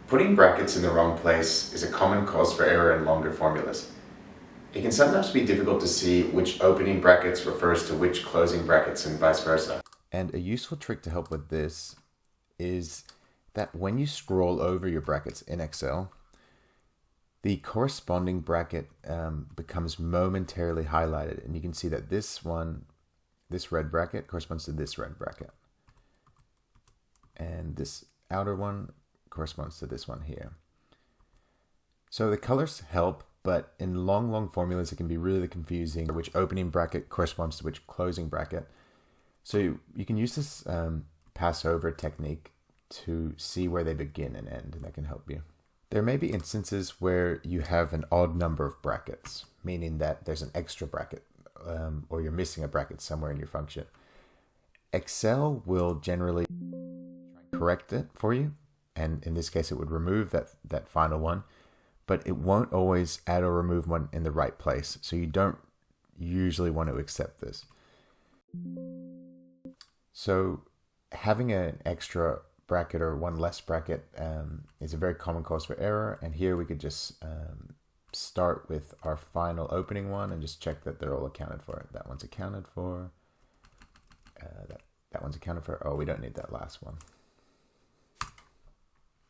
Putting brackets in the wrong place is a common cause for error in longer formulas. It can sometimes be difficult to see which opening brackets refers to which closing brackets and vice versa. And a useful trick to help with this is that when you scroll over your brackets in Excel, the corresponding bracket becomes momentarily highlighted, and you can see that this red bracket corresponds to this red bracket, and this outer one corresponds to this one here. So the colors help, but in long formulas it can be really confusing which opening bracket corresponds to which closing bracket. So you can use this pass over technique to see where they begin and end, and that can help you. There may be instances where you have an odd number of brackets, meaning that there's an extra bracket or you're missing a bracket somewhere in your function. Excel will generally correct it for you, and in this case it would remove that final one, but it won't always add or remove one in the right place, so you don't usually want to accept this. So having an extra bracket or one less bracket is a very common cause for error, and here we could just start with our final opening one and just check that they're all accounted for. That one's accounted for, that one's accounted for. Oh, we don't need that last one.